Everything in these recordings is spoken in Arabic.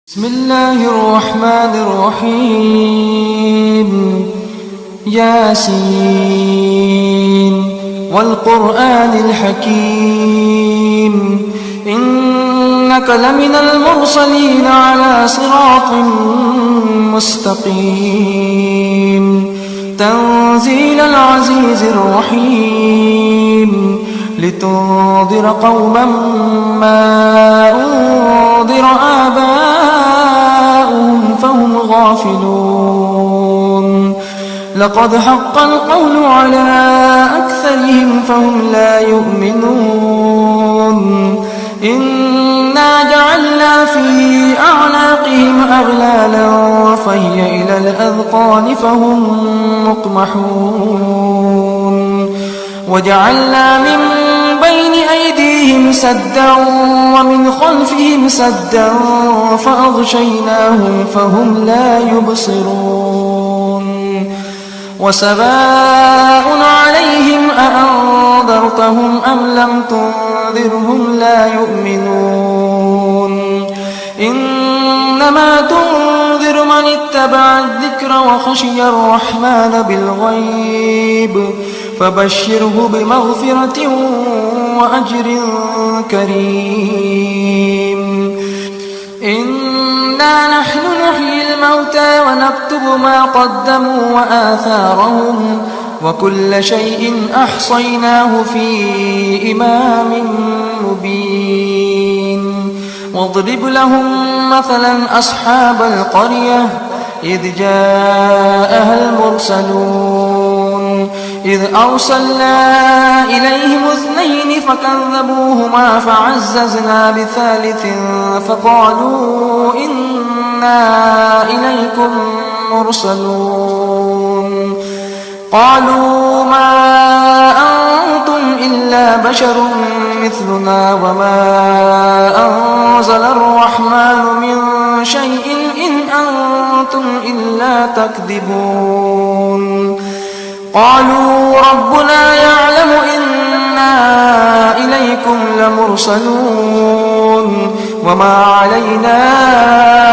بسم الله الرحمن الرحيم ياسين والقرآن الحكيم إنك لمن المرسلين على صراط مستقيم تنزيل العزيز الرحيم لتنذر قوما ما أنذر آباؤهم فهم غافلون لقد حق القول على أكثرهم فهم لا يؤمنون إنا جعلنا في أعناقهم أغلالا فهي إلى الأذقان فهم مقمحون وجعلنا من بين أيديهم سدا ومن خلفهم سدا فأغشيناهم فهم لا يبصرون وسواء عليهم أأنذرتهم أم لم تنذرهم لا يؤمنون إنما تنذر من اتبع الذكر وخشي الرحمن بالغيب فبشره بمغفرة وأجر كريم إنا نحن نحيي الموتى ونكتب ما قدموا وآثارهم وكل شيء أحصيناه في إمام مبين واضرب لهم مثلا أصحاب القرية إذ جاءها المرسلون إذ أرسلنا إليهم اثنين فكذبوهما فعززنا بثالث فقالوا إنا إليكم مرسلون قالوا ما أنتم إلا بشر مثلنا وما أنزل الرحمن من شيء إن أنتم إلا تكذبون قالوا ربنا يعلم إنا إليكم لمرسلون وما علينا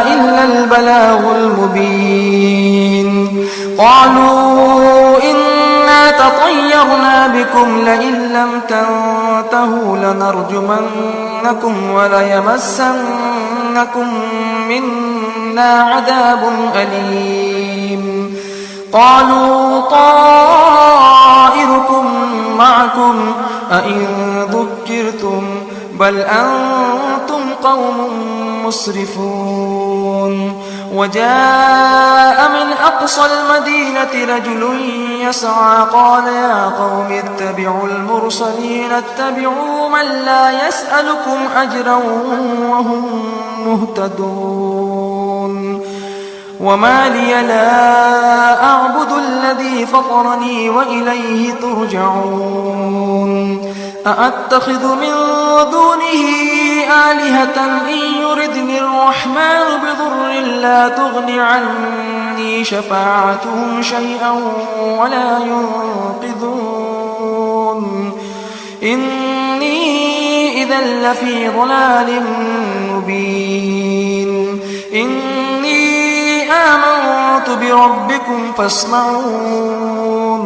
إلا البلاغ المبين قالوا إنا تطيرنا بكم لئن لم تنتهوا لنرجمنكم وليمسنكم منا عذاب أليم قالوا طائركم معكم أئن ذكرتم بل أنتم قوم مسرفون وجاء من أقصى المدينة رجل يسعى قال يا قوم اتبعوا المرسلين اتبعوا من لا يسألكم أجرا وهم مهتدون وما لي لا أعبد الذي فطرني وإليه ترجعون أأتخذ من دونه آلهة إن يردني الرحمن بضر لا تغن عني شفاعتهم شيئا ولا ينقذون إني إذا لفي ضلال مبين آمنت بربكم فاسمعون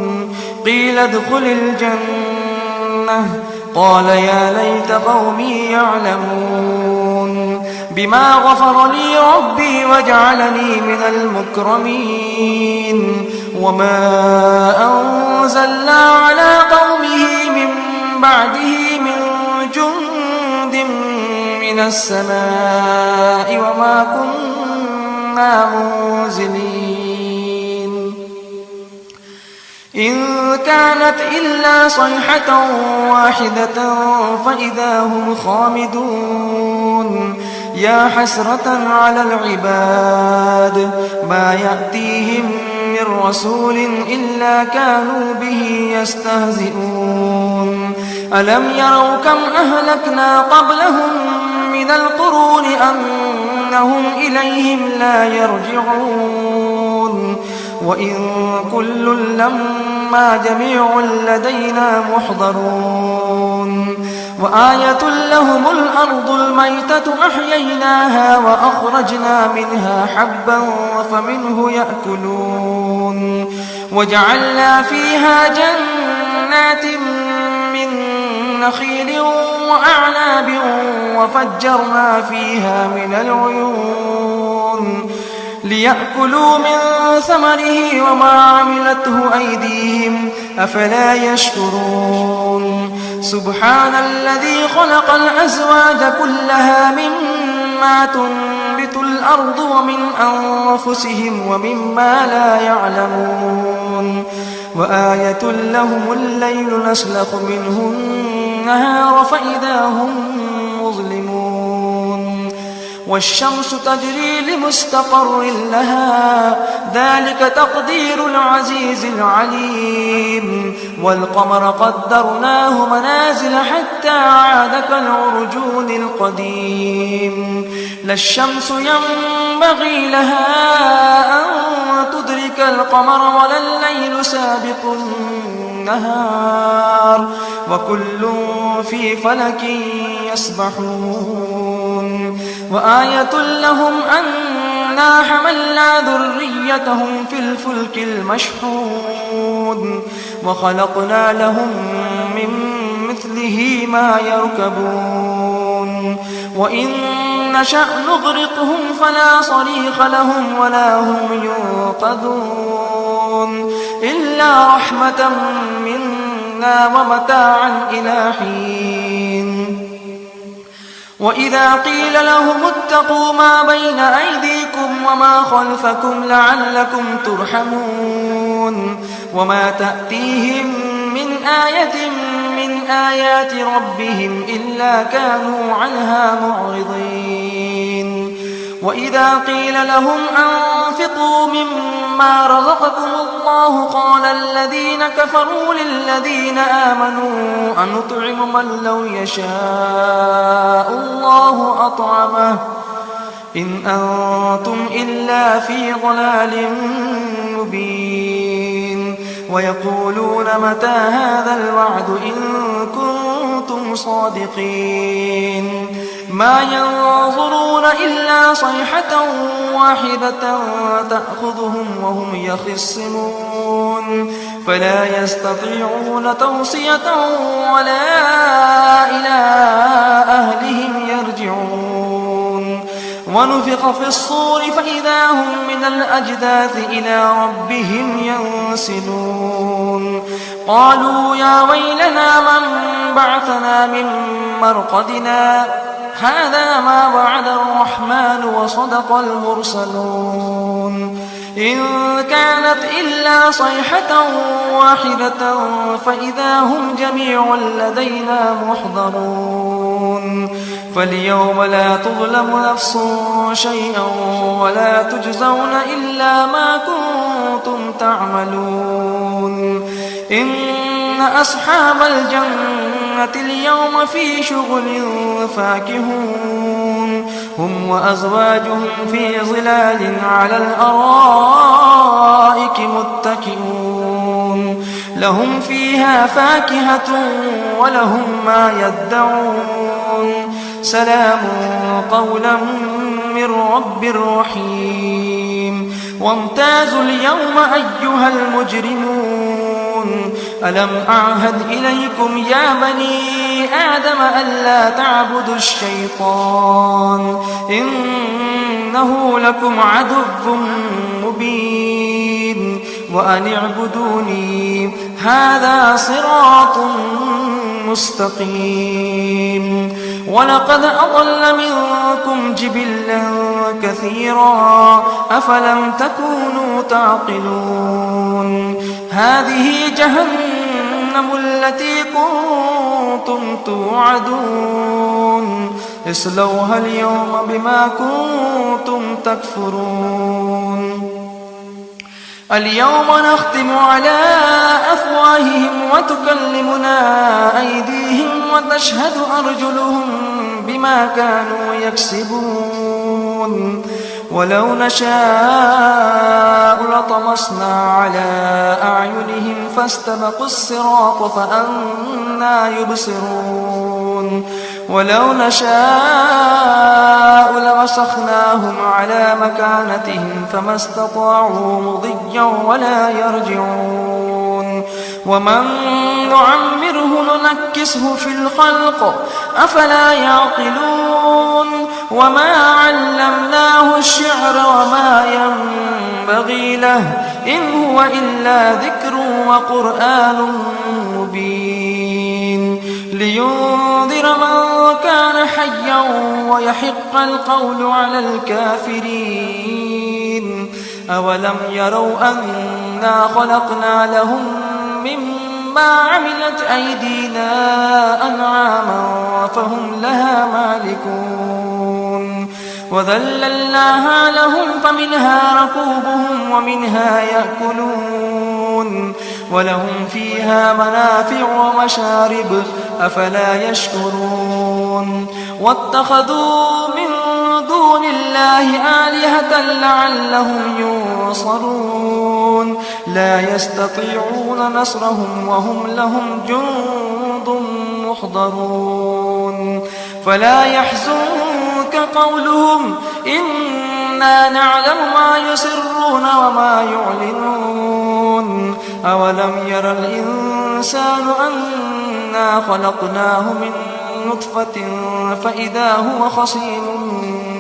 قيل ادخل الجنة قال يا ليت قومي يعلمون بما غفر لي ربي وجعلني من المكرمين وما أنزلنا على قومه من بعده من جند من السماء وما كنا منزلين إن كانت إلا صيحة واحدة فإذا هم خامدون يا حسرة على العباد ما يأتيهم من رسول إلا كانوا به يستهزئون ألم يروا كم أهلكنا قبلهم من القرون أنهم إليهم لا يرجعون وإن كل لما جميع لدينا محضرون وآية لهم الأرض الميتة أحييناها وأخرجنا منها حبا فمنه يأكلون وجعلنا فيها جنات من نخيل وأعناب وفجرنا فيها من العيون ليأكلوا من ثمره وما عملته أيديهم أفلا يشكرون سبحان الذي خلق الأزواج كلها مما تنبت الأرض ومن أنفسهم ومما لا يعلمون وآية لهم الليل نسلخ منه النهار فإذا هم مظلمون والشمس تجري لمستقر لها ذلك تقدير العزيز العليم والقمر قدرناه منازل حتى عاد كالعرجون القديم لا الشمس ينبغي لها أن تدرك القمر ولا الليل سابق النهار وكل في فلك يسبحون وآية لهم أنا حملنا ذريتهم في الفلك المشحون وخلقنا لهم من مثله ما يركبون وإن نشأ نغرقهم فلا صريخ لهم ولا هم ينقذون إلا رحمة منا ومتاعا إلى حين وإذا قيل لهم اتقوا ما بين أيديكم وما خلفكم لعلكم ترحمون وما تأتيهم من آية من آيات ربهم إلا كانوا عنها معرضين وإذا قيل لهم أنفقوا مما رزقكم الله قال الذين كفروا للذين آمنوا أنطعم من لو يشاء الله أطعمه إن أنتم إلا في ضلال مبين ويقولون متى هذا الوعد إن كنتم صادقين ما ينظرون إلا صيحة واحدة تأخذهم وهم يخصمون فلا يستطيعون توصية ولا إلى أهلهم يرجعون ونفخ في الصور فإذا هم من الأجداث إلى ربهم ينسلون قالوا يا ويلنا من بعثنا من مرقدنا هذا ما وعد الرحمن وصدق المرسلون إن كانت إلا صيحة واحدة فإذا هم جميع لدينا محضرون فاليوم لا تظلم نفس شيئا ولا تجزون إلا ما كنتم تعملون إن أصحاب الجنة اليوم في شغل فاكهون هم وأزواجهم في ظلال على الأرائك متكئون لهم فيها فاكهة ولهم ما يدعون سلام قولا من رب رحيم وامتازوا اليوم أيها المجرمون ألم أعهد إليكم يا بني آدم ألا تعبدوا الشيطان إنه لكم عدو مبين وأن اعبدوني هذا صراط مستقيم ولقد أضل منكم جبلا كثيرا أفلم تكونوا تعقلون هذه جهنم التي كنتم توعدون اصلوها اليوم بما كنتم تكفرون اليوم نختم على أفواههم وتكلمنا أيديهم وتشهد أرجلهم بما كانوا يكسبون ولو نشاء لطمسنا على أعينهم فاستبقوا الصراط فأنى يبصرون ولو نشاء لمسخناهم على مكانتهم فما استطاعوا مضيا ولا يرجعون ومن نعمره ننكسه في الخلق أفلا يعقلون وما علمناه الشعر وما ينبغي له إن هو إلا ذكر وقرآن مبين لينذر من كان حيا ويحق القول على الكافرين أولم يروا أنا خلقنا لهم مما عملت أيدينا أنعاما فهم لها مالكون وذللناها لهم فمنها ركوبهم ومنها يأكلون ولهم فيها منافع ومشارب أفلا يشكرون واتخذوا من دون الله آلهة لعلهم ينصرون لا يستطيعون نصرهم وهم لهم جند محضرون فلا يحزنك قولهم إنا نعلم ما يسرون وما يعلنون أولم ير الإنسان أنا خلقناه من نطفة فإذا هو خصيم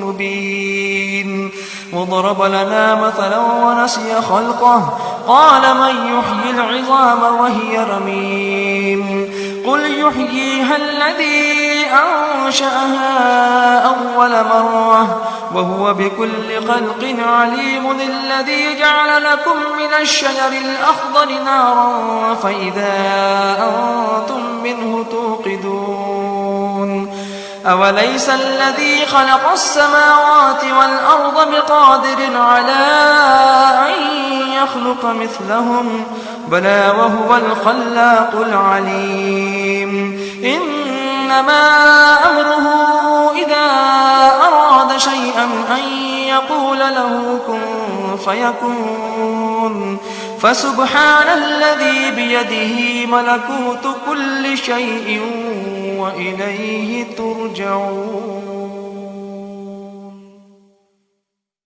مبين وضرب لنا مثلا ونسي خلقه قال من يحيي العظام وهي رميم قل يحييها الذي أنشأها أول مرة وهو بكل خلق عليم الذي جعل لكم من الشجر الأخضر نارا فإذا أنتم منه توقدون أوليس الذي خلق السماوات والأرض بقادر على أن يخلق مثلهم بلى وهو الخلاق العليم إنما أمره إذا أراد شيئا أن يقول له كن فيكون فسبحان الذي بيده ملكوت كل شيء وإليه ترجعون